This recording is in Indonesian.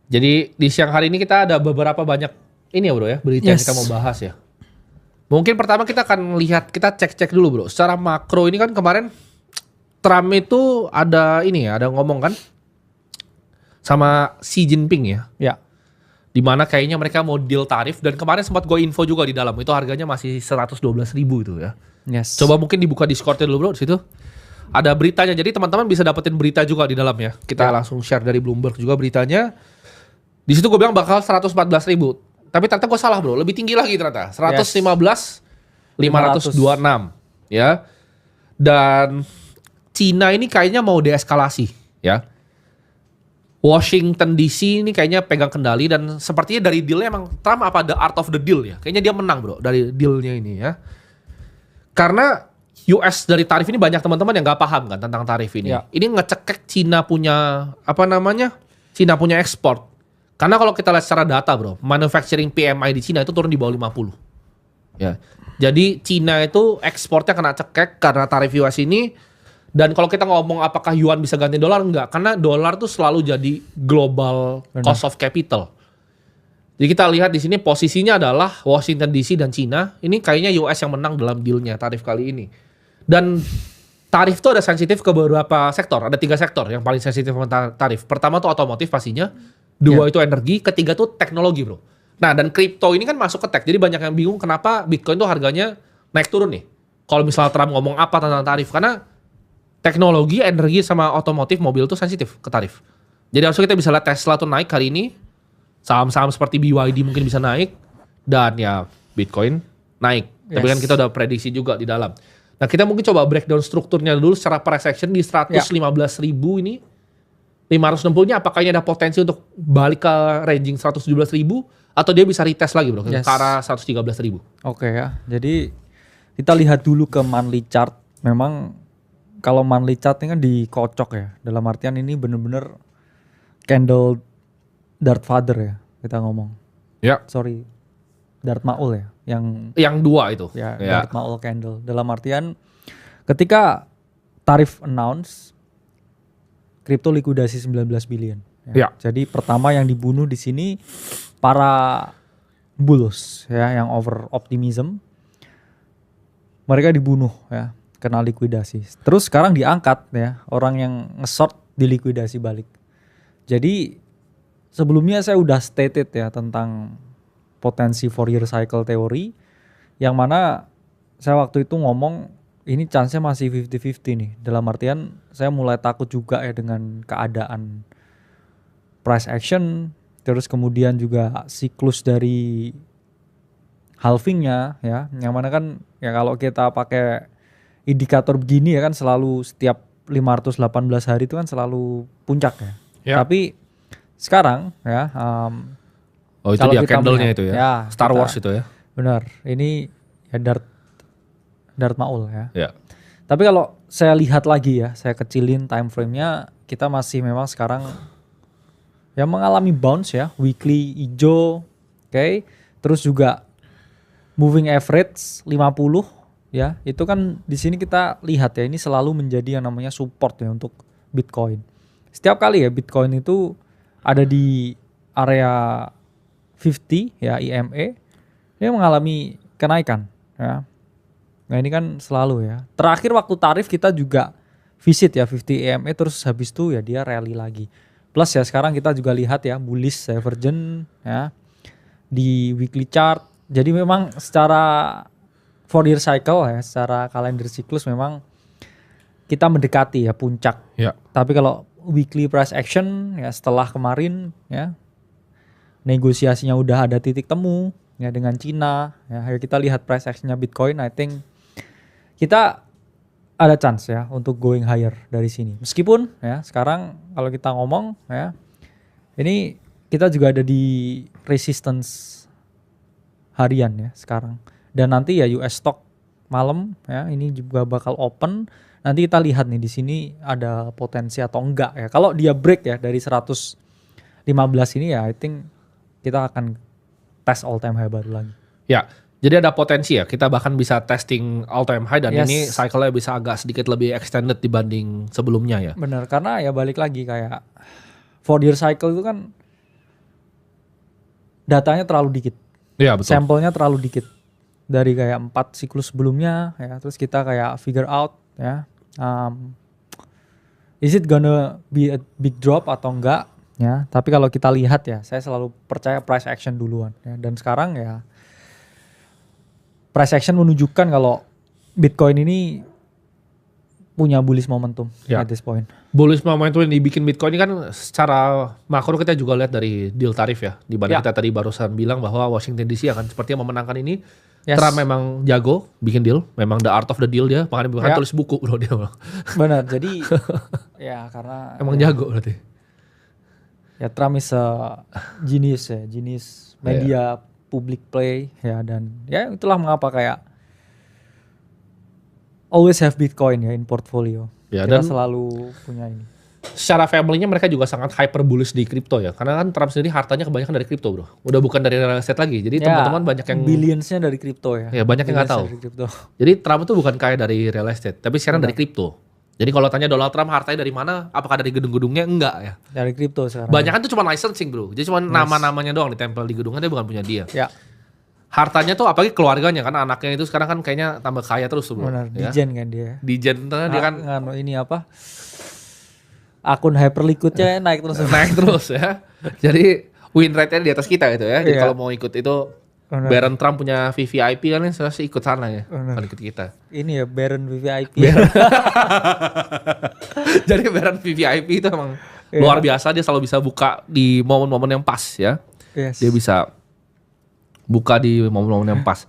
Jadi di siang hari ini kita ada beberapa banyak ini ya bro ya, berita yang kita mau bahas ya. Mungkin pertama kita akan lihat, kita cek-cek dulu bro. Secara makro ini kan kemarin Trump itu ada ini ya, ada ngomong kan sama Xi Jinping ya. Ya. Dimana kayaknya mereka mau deal tarif dan kemarin sempat gue info juga di dalam itu harganya masih 112.000 itu ya. Yes. Coba mungkin dibuka Discord-nya dulu bro di situ. Ada beritanya, jadi teman-teman bisa dapetin berita juga di dalam ya. Kita langsung share dari Bloomberg juga beritanya. Di situ gue bilang bakal 114.000. Tapi ternyata gue salah bro, lebih tinggi lagi ternyata. 115.526 ya. Dan Cina ini kayaknya mau deeskalasi ya. Washington DC ini kayaknya pegang kendali dan sepertinya dari dealnya emang Trump apa the art of the deal ya. Kayaknya dia menang bro dari dealnya ini ya. Karena US dari tarif ini banyak teman-teman yang gak paham kan tentang tarif ini. Ya. Ini ngecekek Cina punya Cina punya ekspor. Karena kalau kita lihat secara data bro, manufacturing PMI di Cina itu turun di bawah 50. Ya. Jadi Cina itu ekspornya kena cekek karena tarif US ini. Dan kalau kita ngomong apakah yuan bisa ganti dolar, enggak. Karena dolar tuh selalu jadi global cost of capital. Jadi kita lihat di sini posisinya adalah Washington DC dan Cina. Ini kayaknya US yang menang dalam dealnya tarif kali ini. Dan tarif itu ada sensitif ke beberapa sektor. Ada 3 sektor yang paling sensitif sama tarif. Pertama tuh otomotif pastinya. 2 itu energi. Ketiga tuh teknologi bro. Nah dan kripto ini kan masuk ke tech. Jadi banyak yang bingung kenapa Bitcoin tuh harganya naik turun nih. Kalau misalnya Trump ngomong apa tentang tarif. Karena teknologi, energi sama otomotif mobil tuh sensitif ke tarif. Jadi harusnya kita bisa lihat Tesla tuh naik hari ini. Saham-saham seperti BYD mungkin bisa naik. Dan ya Bitcoin naik. Tapi kan kita udah prediksi juga di dalam. Nah kita mungkin coba breakdown strukturnya dulu secara price action di 115.000 ini. 560-nya apakah ini ada potensi untuk balik ke ranging 117.000 atau dia bisa retest lagi bro ke arah 113.000. Oke ya. Jadi kita lihat dulu ke monthly chart. Memang kalau monthly chart ini kan dikocok ya. Dalam artian ini bener-bener candle Darth Vader ya kita ngomong. Ya. Sorry. Darth Maul ya. Yang 2 itu. Ya. Darth Maul candle. Dalam artian ketika tarif announce kripto likuidasi 19 billion. Ya. Jadi pertama yang dibunuh di sini para bulls ya yang over optimism. Mereka dibunuh ya, kena likuidasi. Terus sekarang diangkat ya, orang yang nge-short dilikuidasi balik. Jadi sebelumnya saya udah stated ya tentang potensi Fourier cycle teori yang mana saya waktu itu ngomong ini chance-nya masih 50-50 nih. Dalam artian saya mulai takut juga ya dengan keadaan price action. Terus kemudian juga siklus dari halvingnya ya. Yang mana kan ya kalau kita pakai indikator begini ya kan selalu setiap 518 hari itu kan selalu puncak ya. Tapi sekarang ya. Itu dia candle-nya itu ya. Star Wars itu ya. Benar. Ini ya Darth Maul ya. Tapi kalau saya lihat lagi ya, saya kecilin time frame-nya, kita masih memang sekarang ya mengalami bounce ya, weekly hijau, oke. Terus juga moving average 50 ya. Itu kan di sini kita lihat ya, ini selalu menjadi yang namanya support ya untuk Bitcoin. Setiap kali ya Bitcoin itu ada di area 50 ya EMA, dia mengalami kenaikan ya. Nah ini kan selalu ya. Terakhir waktu tarif kita juga visit ya 50 EMA terus habis itu ya dia rally lagi. Plus ya sekarang kita juga lihat ya bullish divergence ya di weekly chart. Jadi memang secara Fourier cycle ya, secara kalender siklus memang kita mendekati ya puncak. Ya. Tapi kalau weekly price action ya setelah kemarin ya negosiasinya udah ada titik temu ya dengan Cina ya. Kita lihat price actionnya Bitcoin, I think kita ada chance ya untuk going higher dari sini. Meskipun ya sekarang kalau kita ngomong ya ini kita juga ada di resistance harian ya sekarang. Dan nanti ya US stock malam ya ini juga bakal open. Nanti kita lihat nih di sini ada potensi atau enggak ya. Kalau dia break ya dari 115 ini ya I think kita akan tes all time high baru lagi. Ya. Jadi ada potensi ya, kita bahkan bisa testing all time high dan ini cycle-nya bisa agak sedikit lebih extended dibanding sebelumnya ya. Benar, karena ya balik lagi kayak 4-year cycle itu kan datanya terlalu dikit. Iya betul. Sampelnya terlalu dikit. Dari kayak 4 siklus sebelumnya ya, terus kita kayak figure out ya, is it gonna be a big drop atau enggak ya. Tapi kalau kita lihat ya, saya selalu percaya price action duluan ya. Dan sekarang ya price action menunjukkan kalau Bitcoin ini punya bullish momentum at this point. Bullish momentum yang dibikin Bitcoin ini kan secara makro kita juga lihat dari deal tarif ya. Di mana kita tadi barusan bilang bahwa Washington DC akan sepertinya memenangkan ini. Trump memang jago bikin deal, memang the art of the deal dia, makanya tulis buku bro dia. Benar, jadi ya karena emang jago berarti. Ya Trump is a genius ya, genius media public play ya, dan ya itulah mengapa kayak always have Bitcoin ya in portfolio. Ya, kita dan selalu punya ini. Secara family-nya mereka juga sangat hyper bullish di kripto ya. Karena kan Trump sendiri hartanya kebanyakan dari kripto bro. Udah bukan dari real estate lagi. Jadi teman-teman banyak yang billions-nya dari kripto ya. Ya banyak yang nggak tahu. Jadi Trump itu bukan kaya dari real estate, tapi sekarang dari kripto. Jadi kalau tanya Donald Trump hartanya dari mana? Apakah dari gedung-gedungnya? Enggak ya. Dari kripto sekarang. Banyak kan tuh cuma licensing bro. Jadi cuma nama-namanya doang ditempel di gedungnya, dia bukan punya dia. Ya. Hartanya tuh apalagi keluarganya kan, anaknya itu sekarang kan kayaknya tambah kaya terus tuh bro. Benar, ya. Dijen kan dia. Dijen dia kan ini apa? Akun Hyperliquidnya naik terus. Naik terus ya. Jadi win rate-nya di atas kita gitu ya. Jadi kalau mau ikut itu Baron Trump punya VVIP kan, saya sih ikut sana ya. Kalau ikut kita. Ini ya Baron VVIP. Jadi Baron VVIP itu emang luar biasa, dia selalu bisa buka di momen-momen yang pas ya. Dia bisa buka di momen-momen yang pas.